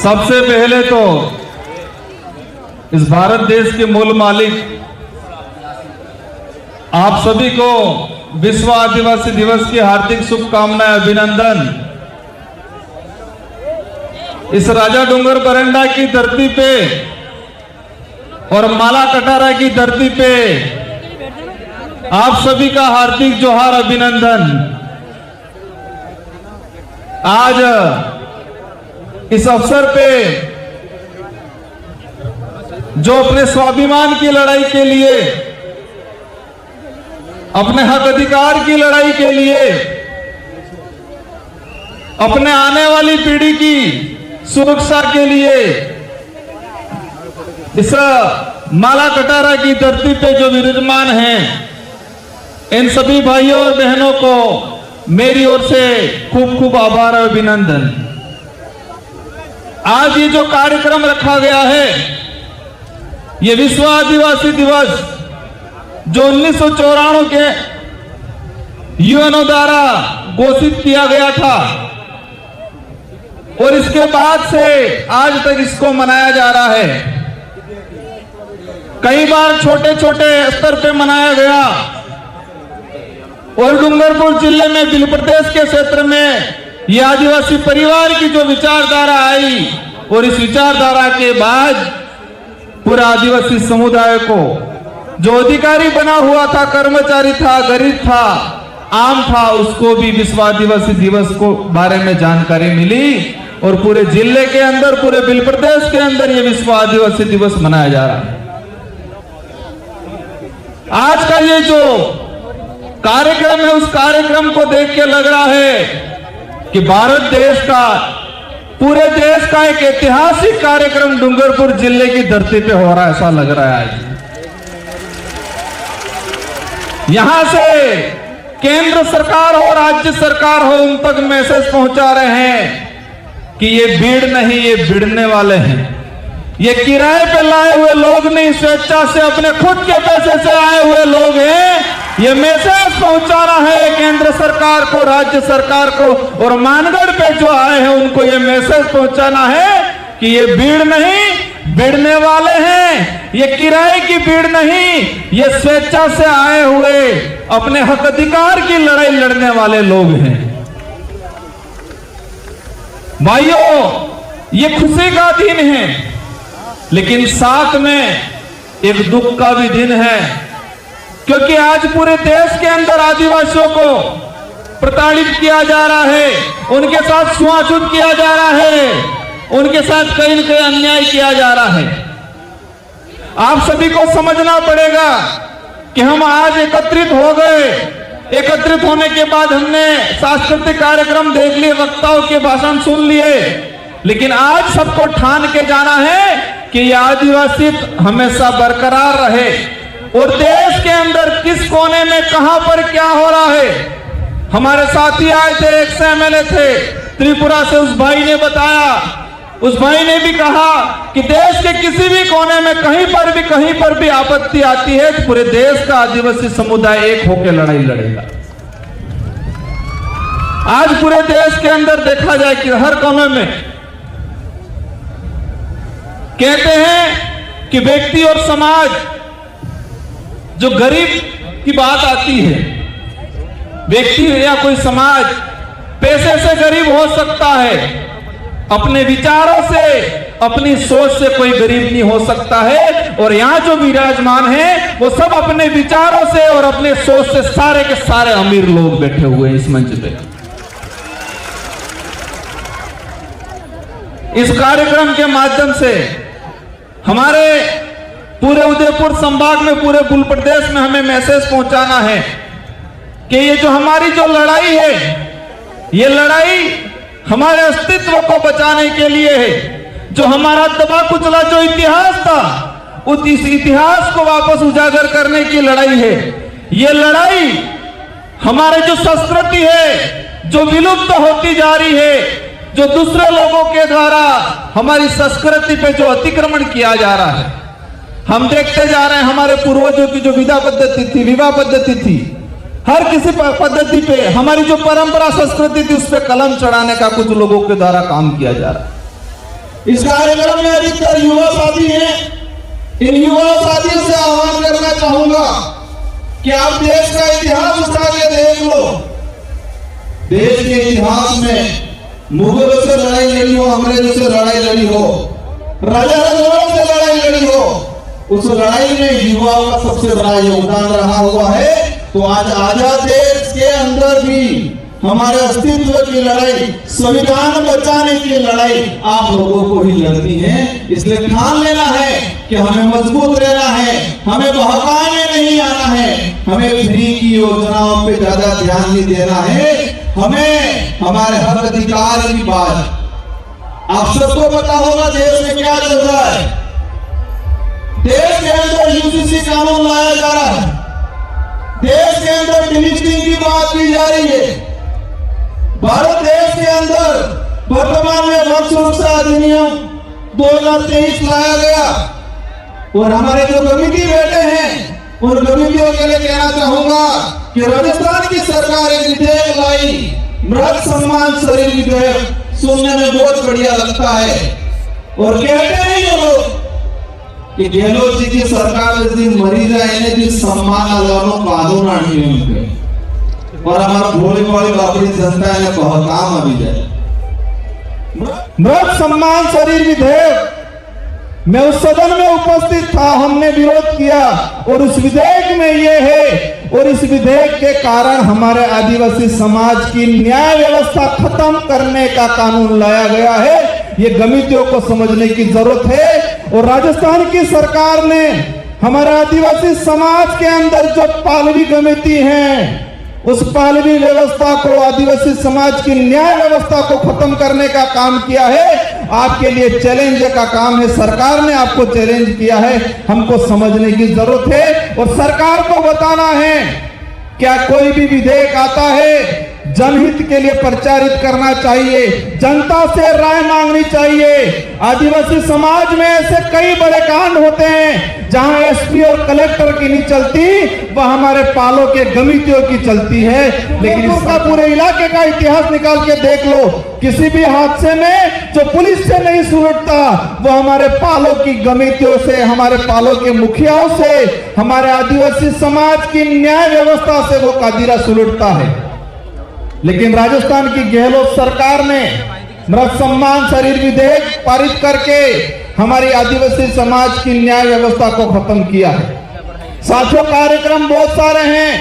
सबसे पहले तो इस भारत देश के मूल मालिक आप सभी को विश्व आदिवासी दिवस की हार्दिक शुभकामनाएं, अभिनंदन। इस राजा डूंगर बरंडा की धरती पे और माला कटारा की धरती पे आप सभी का हार्दिक जोहार, अभिनंदन। आज इस अवसर पे जो अपने स्वाभिमान की लड़ाई के लिए, अपने हक अधिकार की लड़ाई के लिए, अपने आने वाली पीढ़ी की सुरक्षा के लिए इस माला कटारा की धरती पे जो विराजमान हैं, इन सभी भाइयों और बहनों को मेरी ओर से खूब खूब आभार और अभिनंदन। आज ये जो कार्यक्रम रखा गया है, ये विश्व आदिवासी दिवस जो 1994 के यूएनओ द्वारा घोषित किया गया था और इसके बाद से आज तक इसको मनाया जा रहा है। कई बार छोटे छोटे स्तर पे मनाया गया और डूंगरपुर जिले में बिल प्रदेश के क्षेत्र में ये आदिवासी परिवार की जो विचारधारा आई और इस विचारधारा के बाद पूरा आदिवासी समुदाय को जो अधिकारी बना हुआ था, कर्मचारी था, गरीब था, आम था, उसको भी विश्व आदिवासी दिवस को बारे में जानकारी मिली और पूरे जिले के अंदर, पूरे बिल प्रदेश के अंदर ये विश्व आदिवासी दिवस मनाया जा रहा है। आज का ये जो कार्यक्रम है, उस कार्यक्रम को देख के लग रहा है कि भारत देश का, पूरे देश का एक ऐतिहासिक कार्यक्रम डूंगरपुर जिले की धरती पे हो रहा है, ऐसा लग रहा है। यहां से केंद्र सरकार हो, राज्य सरकार हो, उन तक मैसेज पहुंचा रहे हैं कि ये भीड़ नहीं, ये भिड़ने वाले हैं। ये किराए पे लाए हुए लोग नहीं, स्वेच्छा से अपने खुद के पैसे से आए हुए लोग हैं। ये मैसेज पहुंचाना है केंद्र सरकार को, राज्य सरकार को, और मानगढ़ पे जो आए हैं उनको ये मैसेज पहुंचाना है कि ये भीड़ नहीं, भिड़ने वाले हैं। ये किराए की भीड़ नहीं, ये स्वेच्छा से आए हुए अपने हक अधिकार की लड़ाई लड़ने वाले लोग हैं। भाइयों, ये खुशी का दिन है, लेकिन साथ में एक दुख का भी दिन है, क्योंकि आज पूरे देश के अंदर आदिवासियों को प्रताड़ित किया जा रहा है, उनके साथ छुआछूत किया जा रहा है, उनके साथ कहीं न कहीं अन्याय किया जा रहा है। आप सभी को समझना पड़ेगा कि हम आज एकत्रित हो गए। एकत्रित होने के बाद हमने सांस्कृतिक कार्यक्रम देख लिए, वक्ताओं के भाषण सुन लिए, लेकिन आज सबको ठान के जाना है कि यह आदिवासी हमेशा बरकरार रहे और देश के अंदर किस कोने में कहां पर क्या हो रहा है। हमारे साथी आए थे, एक एमएलए थे त्रिपुरा से, उस भाई ने बताया, उस भाई ने भी कहा कि देश के किसी भी कोने में कहीं पर भी आपत्ति आती है तो पूरे देश का आदिवासी समुदाय एक होकर लड़ाई लड़ेगा। आज पूरे देश के अंदर देखा जाए कि हर कोने में कहते हैं कि व्यक्ति और समाज, जो गरीब की बात आती है, व्यक्ति या कोई समाज पैसे से गरीब हो सकता है, अपने विचारों से, अपनी सोच से कोई गरीब नहीं हो सकता है। और यहां जो विराजमान है वो सब अपने विचारों से और अपने सोच से सारे के सारे अमीर लोग बैठे हुए हैं इस मंच पे। इस कार्यक्रम के माध्यम से हमारे पूरे उदयपुर संभाग में, पूरे कुल प्रदेश में हमें मैसेज पहुंचाना है कि ये जो हमारी जो लड़ाई है, ये लड़ाई हमारे अस्तित्व को बचाने के लिए है। जो हमारा दबा कुचला जो इतिहास था, उस इस इतिहास को वापस उजागर करने की लड़ाई है। ये लड़ाई हमारे जो संस्कृति है, जो विलुप्त होती जा रही है, जो दूसरे लोगों के द्वारा हमारी संस्कृति पे जो अतिक्रमण किया जा रहा है, हम देखते जा रहे हैं। हमारे पूर्वजों की जो विवाह पद्धति थी, हर किसी पद्धति पे हमारी जो परंपरा संस्कृति थी उस पर कलम चढ़ाने का कुछ लोगों के द्वारा काम किया जा रहा है। इस कार्यक्रम में अधिकतर युवा साथी हैं। इन युवा साथियों से आह्वान करना चाहूंगा कि आप देश का इतिहास उठा के देख लो। देश के इतिहास में मुगलों से लड़ाई लड़ी हो, अंग्रेजों से लड़ाई लड़ी हो, राजा रजवाड़ों से लड़ाई लड़ी हो, उस लड़ाई में युवाओं का सबसे बड़ा योगदान रहा हुआ है। तो आज आजाद देश के अंदर भी हमारे अस्तित्व की लड़ाई, संविधान बचाने की लड़ाई आप लोगों को ही लड़नी है। इसलिए ठान लेना है कि हमें मजबूत रहना है, हमें बहकाने नहीं आना है, हमें फ्री की योजनाओं पे ज्यादा ध्यान नहीं देना है, हमें हमारे हक अधिकार की बात। आप सबको पता होगा देश में क्या चल रहा है। देश के अंदर यूसीसी कानून लाया जा रहा है, देश के अंदर डिलिस्टिंग की बात की जा रही है। भारत देश के अंदर वर्तमान में वक्फ सुरक्षा अधिनियम 2023 लाया गया और हमारे जो कमेटी बैठे हैं उन कमेटियों के लिए कहना चाहूंगा कि राजस्थान की सरकार एक विधेयक लाई, मृत सम्मान शरीर विधेयक। सुनने में बहुत बढ़िया लगता है और कहते हैं ये लोग कि गहलोत जी की सरकार जिस दिन मरी जाए इन्हें भी सम्मान कानून आनी है और हमारा भोली भाली बापड़ी जनता ने बहुत काम अभी जाए। मृत सम्मान शरीर विधेयक मैं उस सदन में उपस्थित था, हमने विरोध किया और उस विधेयक में ये है और इस विधेयक के कारण हमारे आदिवासी समाज की न्याय व्यवस्था खत्म करने का कानून लाया गया है। ये गमितियों को समझने की जरूरत है। और राजस्थान की सरकार ने हमारे आदिवासी समाज के अंदर जो पालवी गमिति है उस पालवी व्यवस्था को, आदिवासी समाज की न्याय व्यवस्था को खत्म करने का काम किया है। आपके लिए चैलेंज का काम है, सरकार ने आपको चैलेंज किया है, हमको समझने की जरूरत है और सरकार को बताना है। क्या कोई भी विधेयक आता है जनहित के लिए प्रचारित करना चाहिए, जनता से राय मांगनी चाहिए। आदिवासी समाज में ऐसे कई बड़े कांड होते हैं जहां एसपी और कलेक्टर की नहीं चलती, वह हमारे पालों के गमितियों की चलती है। लेकिन इसका पूरे इलाके का इतिहास निकाल के देख लो, किसी भी हादसे में जो पुलिस से नहीं सुलझता वो हमारे पालों की गमितियों से, हमारे पालों के मुखियाओं से, हमारे आदिवासी समाज की न्याय व्यवस्था से वो कादिरा सुलझता है। लेकिन राजस्थान की गहलोत सरकार ने मृत सम्मान शरीर विधेयक पारित करके हमारी आदिवासी समाज की न्याय व्यवस्था को खत्म किया है। साथियों, कार्यक्रम बहुत सारे हैं,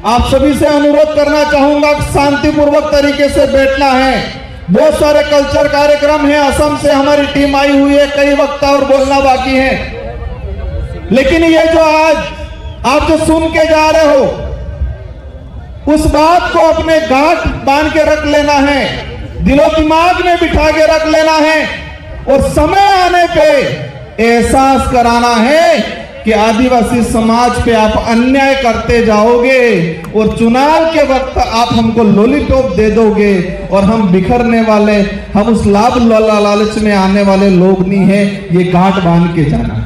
आप सभी से अनुरोध करना चाहूंगा कि शांतिपूर्वक तरीके से बैठना है। बहुत सारे कल्चर कार्यक्रम हैं, असम से हमारी टीम आई हुई है, कई वक्ता और बोलना बाकी है। लेकिन ये जो आज आप जो सुन के जा रहे हो उस बात को अपने गांठ बांध के रख लेना है, दिलो दिमाग में बिठा के रख लेना है और समय आने पे एहसास कराना है कि आदिवासी समाज पे आप अन्याय करते जाओगे और चुनाव के वक्त आप हमको लॉलीपॉप दे दोगे और हम बिखरने वाले, हम उस लाभ लालच में आने वाले लोग नहीं है। ये गांठ बांध के जाना,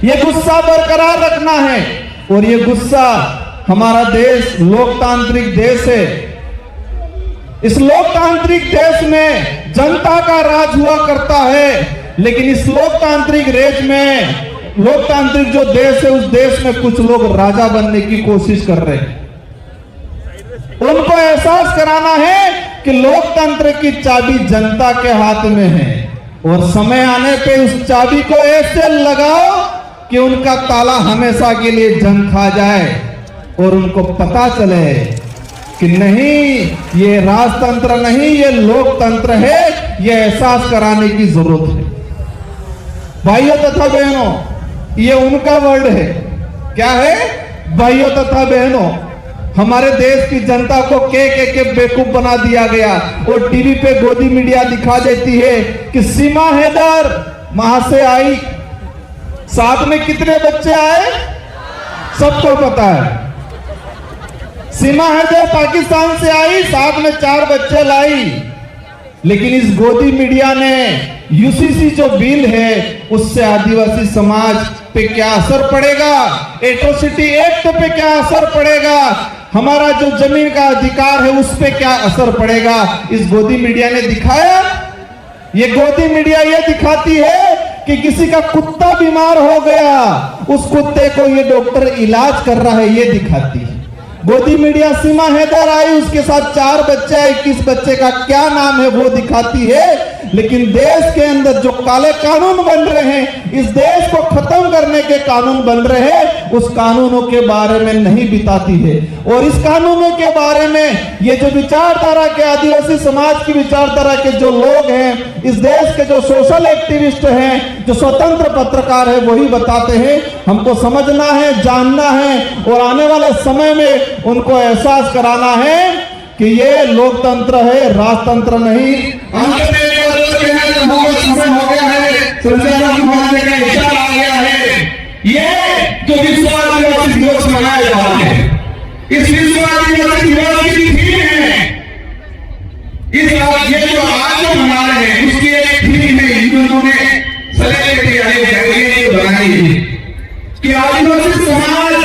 ये गुस्सा बरकरार रखना है। और ये गुस्सा, हमारा देश लोकतांत्रिक देश है, इस लोकतांत्रिक देश में जनता का राज हुआ करता है। लेकिन इस लोकतांत्रिक देश में, लोकतांत्रिक जो देश है उस देश में कुछ लोग राजा बनने की कोशिश कर रहे हैं। उनको एहसास कराना है कि लोकतंत्र की चाबी जनता के हाथ में है और समय आने पे उस चाबी को ऐसे लगाओ कि उनका ताला हमेशा के लिए जंग खा जाए और उनको पता चले कि नहीं, ये राजतंत्र नहीं, ये लोकतंत्र है। ये एहसास कराने की जरूरत है। भाइयों तथा बहनों, ये उनका वर्ड है। क्या है? भाइयों तथा बहनों, हमारे देश की जनता को के बेवकूफ बना दिया गया और टीवी पे गोदी मीडिया दिखा देती है कि सीमा हैदर वहां से आई, साथ में कितने बच्चे आए सबको पता है। सीमा हैदर पाकिस्तान से आई, साथ में 4 बच्चे लाई। लेकिन इस गोदी मीडिया ने यूसीसी जो बिल है उससे आदिवासी समाज पे क्या असर पड़ेगा, एट्रोसिटी एक्ट पे क्या असर पड़ेगा, हमारा जो जमीन का अधिकार है उस पे क्या असर पड़ेगा, इस गोदी मीडिया ने दिखाया। ये गोदी मीडिया ये दिखाती है कि किसी का कुत्ता बीमार हो गया, उस कुत्ते को ये डॉक्टर इलाज कर रहा है, ये दिखाती है। गोदी मीडिया सीमा हैदर आई, उसके साथ 4 बच्चे, 21 बच्चे का क्या नाम है वो दिखाती है। लेकिन देश के अंदर जो काले कानून बन रहे हैं, इस देश को खत्म करने के कानून बन रहे हैं, उस कानूनों के बारे में नहीं बताती है। और इस कानूनों के बारे में ये जो विचारधारा के आदिवासी समाज की विचारधारा के जो लोग हैं, इस देश के जो सोशल एक्टिविस्ट हैं, जो स्वतंत्र पत्रकार है, वही बताते हैं। हमको समझना है, जानना है और आने वाले समय में उनको एहसास कराना है कि ये लोकतंत्र है, राजतंत्र नहीं। अंत में समय हो गया है, संविधान मानने का विचार आ गया है। ये जो विश्व आदिवासी दिवस मनाया जा रहा है, इस विश्व आदिवासी दिवस की थीम है, इस ये जो आज जो मना रहे हैं उसकी एक थीम है, उन्होंने सेलिब्रेट बनाई है कि आदिवासी समाज